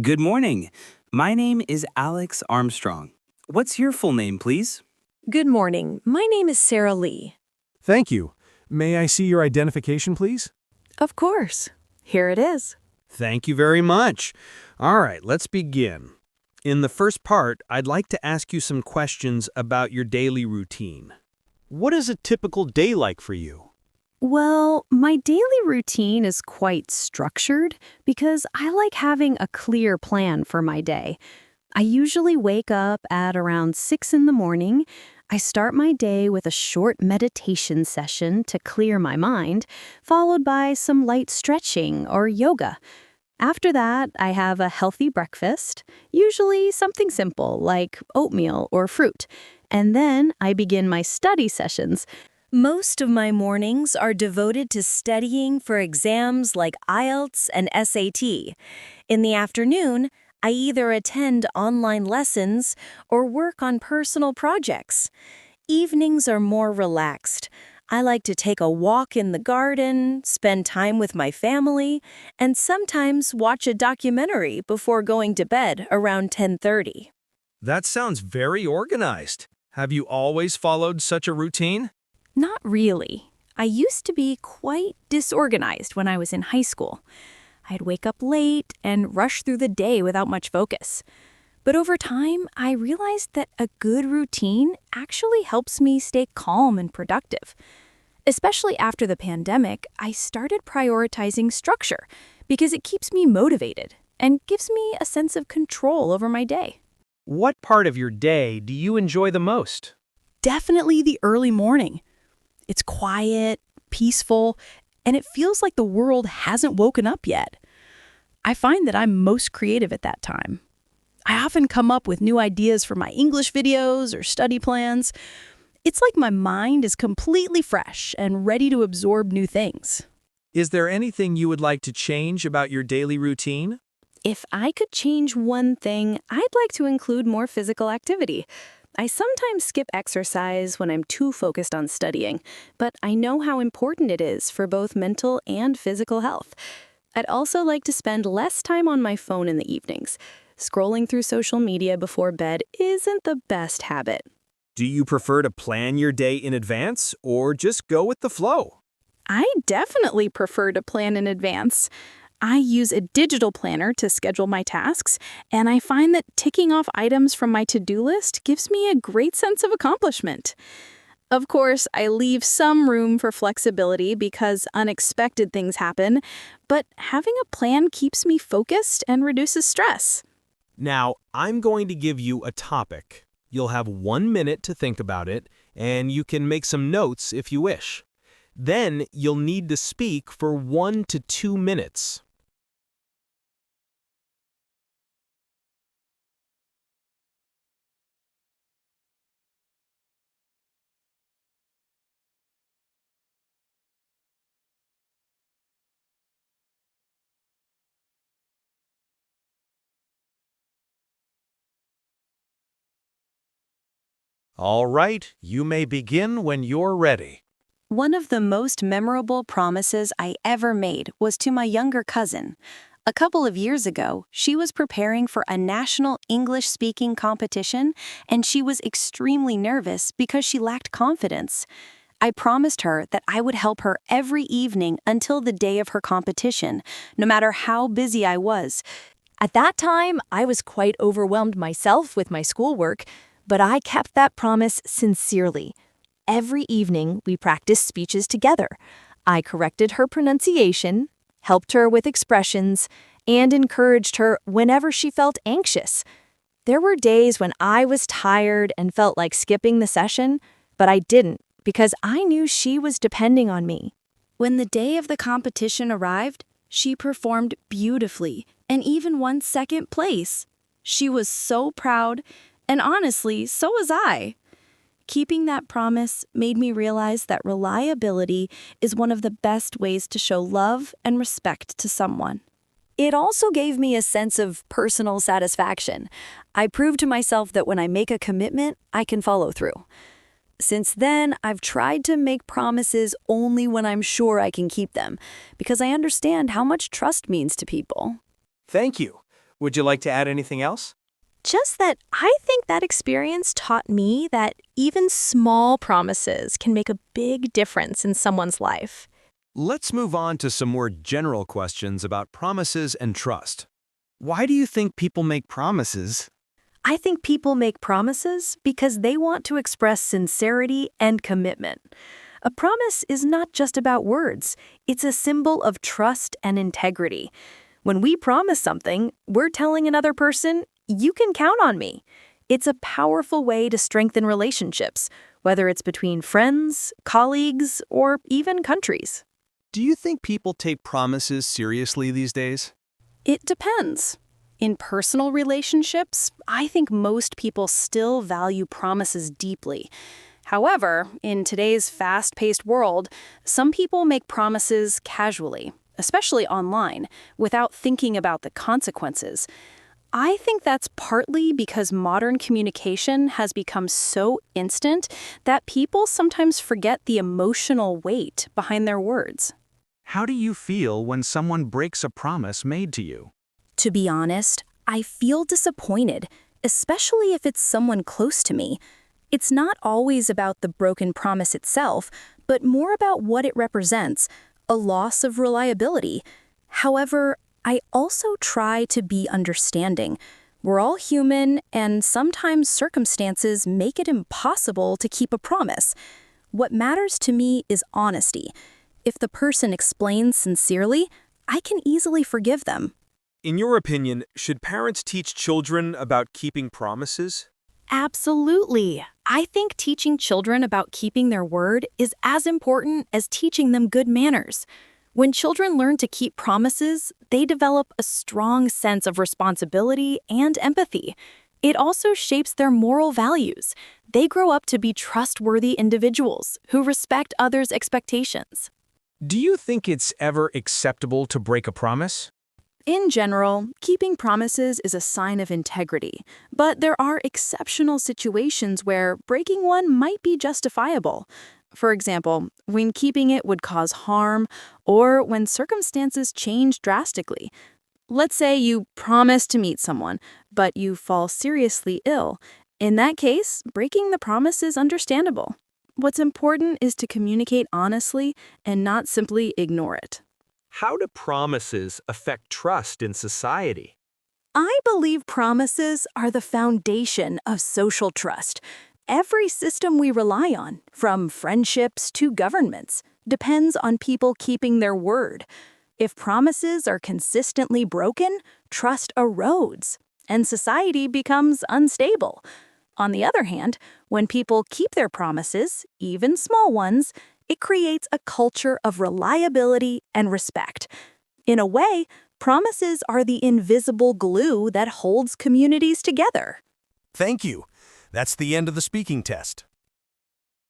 Good morning. My name is Alex Armstrong. What's your full name, please? Good morning. My name is Sarah Lee. Thank you. May I see your identification, please? Of course. Here it is. Thank you very much. All right, let's begin. In the first part, I'd like to ask you some questions about your daily routine. What is a typical day like for you? Well, my daily routine is quite structured because I like having a clear plan for my day. I usually wake up at around 6 in the morning. I start my day with a short meditation session to clear my mind, followed by some light stretching or yoga. After that, I have a healthy breakfast, usually something simple like oatmeal or fruit. And then I begin my study sessions. Most of my mornings are devoted to studying for exams like IELTS and SAT. In the afternoon, I either attend online lessons or work on personal projects. Evenings are more relaxed. I like to take a walk in the garden, spend time with my family, and sometimes watch a documentary before going to bed around 10:30. That sounds very organized. Have you always followed such a routine? Not really. I used to be quite disorganized when I was in high school. I'd wake up late and rush through the day without much focus. But over time, I realized that a good routine actually helps me stay calm and productive. Especially after the pandemic, I started prioritizing structure because it keeps me motivated and gives me a sense of control over my day. What part of your day do you enjoy the most? Definitely the early morning. It's quiet, peaceful, and it feels like the world hasn't woken up yet. I find that I'm most creative at that time. I often come up with new ideas for my English videos or study plans. It's like my mind is completely fresh and ready to absorb new things. Is there anything you would like to change about your daily routine? If I could change one thing, I'd like to include more physical activity. I sometimes skip exercise when I'm too focused on studying, but I know how important it is for both mental and physical health. I'd also like to spend less time on my phone in the evenings. Scrolling through social media before bed isn't the best habit. Do you prefer to plan your day in advance or just go with the flow? I definitely prefer to plan in advance. I use a digital planner to schedule my tasks, and I find that ticking off items from my to-do list gives me a great sense of accomplishment. Of course, I leave some room for flexibility because unexpected things happen, but having a plan keeps me focused and reduces stress. Now, I'm going to give you a topic. You'll have 1 minute to think about it, and you can make some notes if you wish. Then, you'll need to speak for 1 to 2 minutes. All right, you may begin when you're ready. One of the most memorable promises I ever made was to my younger cousin. A couple of years ago, she was preparing for a national English speaking competition, and she was extremely nervous because she lacked confidence. I promised her that I would help her every evening until the day of her competition, no matter how busy I was. At that time, I was quite overwhelmed myself with my schoolwork, but I kept that promise sincerely. Every evening, we practiced speeches together. I corrected her pronunciation, helped her with expressions, and encouraged her whenever she felt anxious. There were days when I was tired and felt like skipping the session, but I didn't because I knew she was depending on me. When the day of the competition arrived, she performed beautifully and even won second place. She was so proud, and honestly, so was I. Keeping that promise made me realize that reliability is one of the best ways to show love and respect to someone. It also gave me a sense of personal satisfaction. I proved to myself that when I make a commitment, I can follow through. Since then, I've tried to make promises only when I'm sure I can keep them, because I understand how much trust means to people. Thank you. Would you like to add anything else? Just that I think that experience taught me that even small promises can make a big difference in someone's life. Let's move on to some more general questions about promises and trust. Why do you think people make promises? I think people make promises because they want to express sincerity and commitment. A promise is not just about words, it's a symbol of trust and integrity. When we promise something, we're telling another person, you can count on me. It's a powerful way to strengthen relationships, whether it's between friends, colleagues, or even countries. Do you think people take promises seriously these days? It depends. In personal relationships, I think most people still value promises deeply. However, in today's fast-paced world, some people make promises casually, especially online, without thinking about the consequences. I think that's partly because modern communication has become so instant that people sometimes forget the emotional weight behind their words. How do you feel when someone breaks a promise made to you? To be honest, I feel disappointed, especially if it's someone close to me. It's not always about the broken promise itself, but more about what it represents, a loss of reliability. However, I also try to be understanding. We're all human, and sometimes circumstances make it impossible to keep a promise. What matters to me is honesty. If the person explains sincerely, I can easily forgive them. In your opinion, should parents teach children about keeping promises? Absolutely. I think teaching children about keeping their word is as important as teaching them good manners. When children learn to keep promises, they develop a strong sense of responsibility and empathy. It also shapes their moral values. They grow up to be trustworthy individuals who respect others' expectations. Do you think it's ever acceptable to break a promise? In general, keeping promises is a sign of integrity, but there are exceptional situations where breaking one might be justifiable. For example, when keeping it would cause harm or when circumstances change drastically. Let's say you promise to meet someone, but you fall seriously ill. In that case, breaking the promise is understandable. What's important is to communicate honestly and not simply ignore it. How do promises affect trust in society? I believe promises are the foundation of social trust. Every system we rely on, from friendships to governments, depends on people keeping their word. If promises are consistently broken, trust erodes, and society becomes unstable. On the other hand, when people keep their promises, even small ones, it creates a culture of reliability and respect. In a way, promises are the invisible glue that holds communities together. Thank you. That's the end of the speaking test.